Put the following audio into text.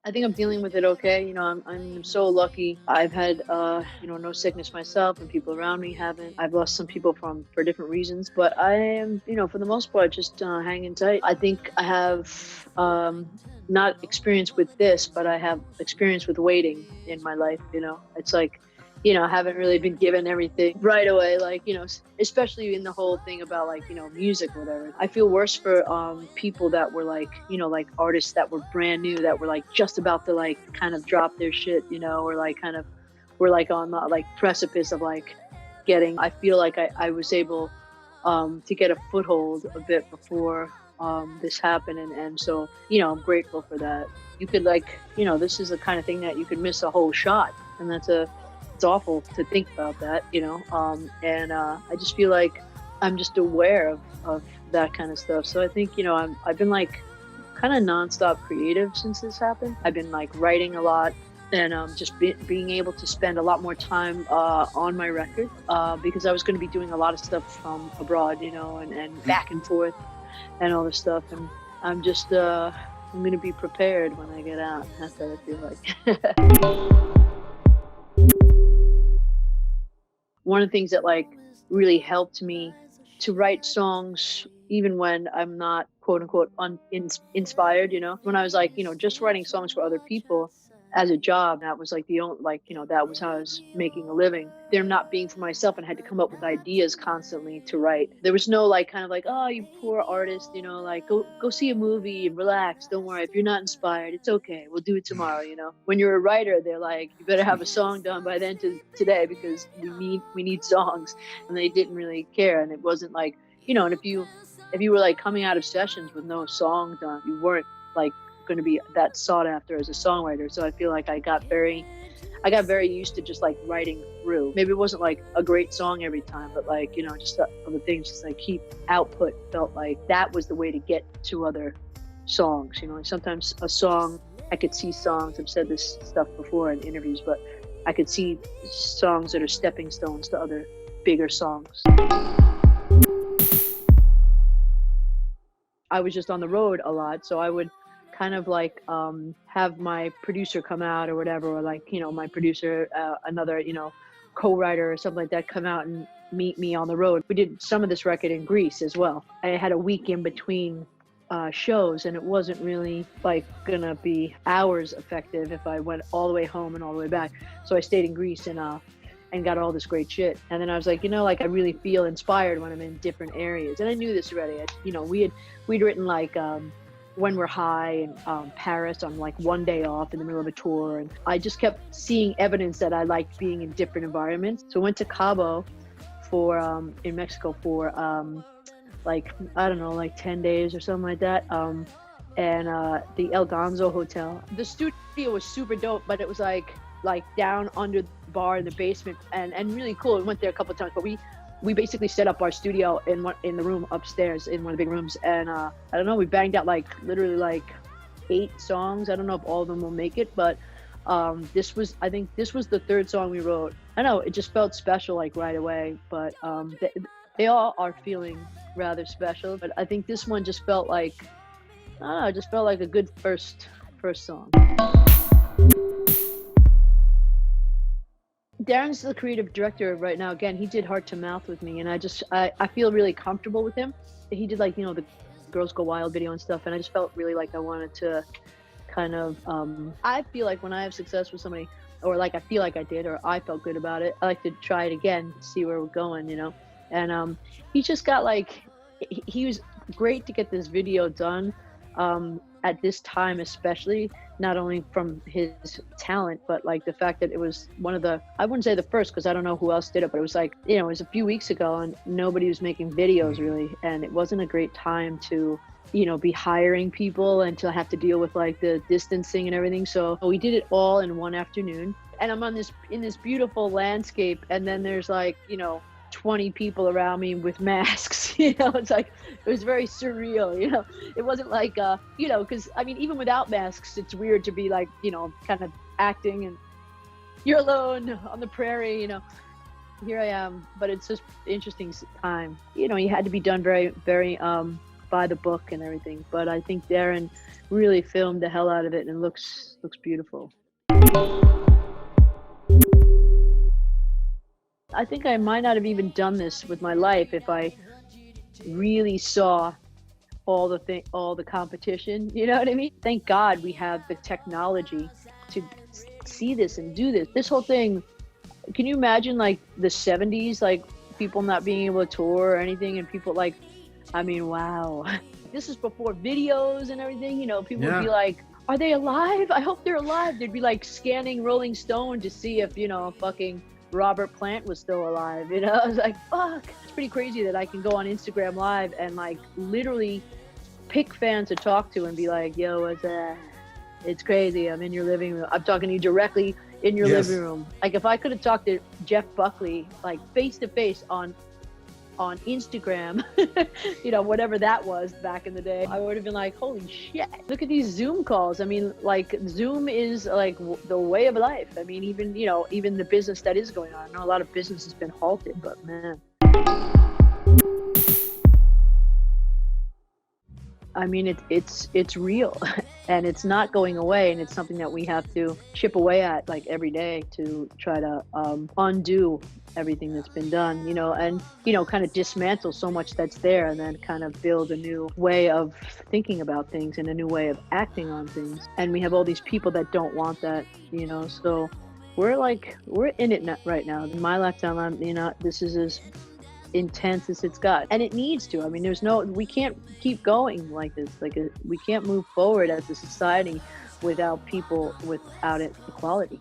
I think I'm dealing with it okay. I'm so lucky. I've had, no sickness myself, and people around me haven't. I've lost some people for different reasons, but I am, for the most part, just hanging tight. I think I have not experience with this, but I have experience with waiting in my life. It's like, I haven't really been given everything right away, like, especially in the whole thing about like, music or whatever. I feel worse for people that were like, like artists that were brand new, that were like just about to like kind of drop their shit, or like kind of were like on the like precipice of like getting. I feel like I was able to get a foothold a bit before this happened, and so I'm grateful for that. You could like, this is the kind of thing that you could miss a whole shot, and it's awful to think about that, and I just feel like I'm just aware of that kind of stuff. So I think, I've been like kind of nonstop creative since this happened. I've been like writing a lot, and just being able to spend a lot more time on my record because I was going to be doing a lot of stuff from abroad, and back and forth and all this stuff. And I'm just, I'm going to be prepared when I get out. That's what I feel like. One of the things that like really helped me to write songs, even when I'm not quote unquote inspired, when I was like, just writing songs for other people as a job, that was like the only, like, that was how I was making a living. There not being for myself, and had to come up with ideas constantly to write. There was no like kind of like, oh, you poor artist, like go see a movie and relax. Don't worry, if you're not inspired, it's okay. We'll do it tomorrow. When you're a writer, they're like, you better have a song done by then today because we need songs. And they didn't really care. And it wasn't like, and if you were like coming out of sessions with no song done, you weren't like going to be that sought after as a songwriter. So I feel like I got very used to just like writing through. Maybe it wasn't like a great song every time, but like, just other things, just like keep output felt like that was the way to get to other songs. Like sometimes a song, I could see songs, I've said this stuff before in interviews, but I could see songs that are stepping stones to other bigger songs. I was just on the road a lot, so I would kind of like have my producer come out or whatever, or like, my producer, another, co-writer or something like that, come out and meet me on the road. We did some of this record in Greece as well. I had a week in between shows, and it wasn't really like gonna be hours effective if I went all the way home and all the way back. So I stayed in Greece and got all this great shit. And then I was like, like I really feel inspired when I'm in different areas. And I knew this already. We'd written like When We're High in Paris on like one day off in the middle of a tour. And I just kept seeing evidence that I liked being in different environments. So I went to Cabo in Mexico for like, I don't know, like 10 days or something like that. And the El Gonzo Hotel. The studio was super dope, but it was like down under the bar in the basement, and really cool. We went there a couple of times, but we basically set up our studio in the room upstairs in one of the big rooms, and I don't know, we banged out like literally like 8 songs. I don't know if all of them will make it, but I think this was the 3rd song we wrote. I know it just felt special like right away, but they all are feeling rather special, but I think this one just felt like, I don't know, it just felt like a good first song. Darren's the creative director right now. Again, he did Heart to Mouth with me, and I feel really comfortable with him. He did like, the Girls Go Wild video and stuff, and I just felt really like I wanted to kind of, I feel like when I have success with somebody, or like I feel like I did, or I felt good about it, I like to try it again, see where we're going, And he just got like, he was great to get this video done at this time, especially, not only from his talent, but like the fact that it was one of the, I wouldn't say the first, because I don't know who else did it, but it was like, it was a few weeks ago and nobody was making videos really, and it wasn't a great time to be hiring people and to have to deal with like the distancing and everything. So we did it all in one afternoon, and I'm in this beautiful landscape, and then there's like 20 people around me with masks. It's like, it was very surreal. It wasn't like because I mean, even without masks, it's weird to be like, kind of acting, and you're alone on the prairie. Here I am, but it's just interesting time. You had to be done very, very by the book and everything. But I think Darren really filmed the hell out of it, and it looks beautiful. I think I might not have even done this with my life if I really saw all the competition, you know what I mean? Thank God we have the technology to see this and do this. This whole thing, can you imagine like the 70s, like people not being able to tour or anything, and people like, I mean, wow. This is before videos and everything, you know, people would be like, are they alive? I hope they're alive. They'd be like scanning Rolling Stone to see if, you know, fucking Robert Plant was still alive, you know? I was like, fuck. It's pretty crazy that I can go on Instagram Live and like literally pick fans to talk to and be like, yo, what's that? It's crazy. I'm in your living room. I'm talking to you directly in your living room. Like if I could have talked to Jeff Buckley, like face to face on Instagram, you know, whatever that was back in the day, I would have been like, holy shit, look at these Zoom calls. I mean, like Zoom is like the way of life. I mean, even, you know, even the business that is going on. I know a lot of business has been halted, but man. I mean, it's real and it's not going away, and it's something that we have to chip away at like every day to try to undo everything that's been done, you know, and, you know, kind of dismantle so much that's there, and then kind of build a new way of thinking about things and a new way of acting on things. And we have all these people that don't want that, you know, so we're in it right now. In my lifetime, you know, this is as intense as it's got, and it needs to. I mean, we can't keep going like this. We can't move forward as a society without equality.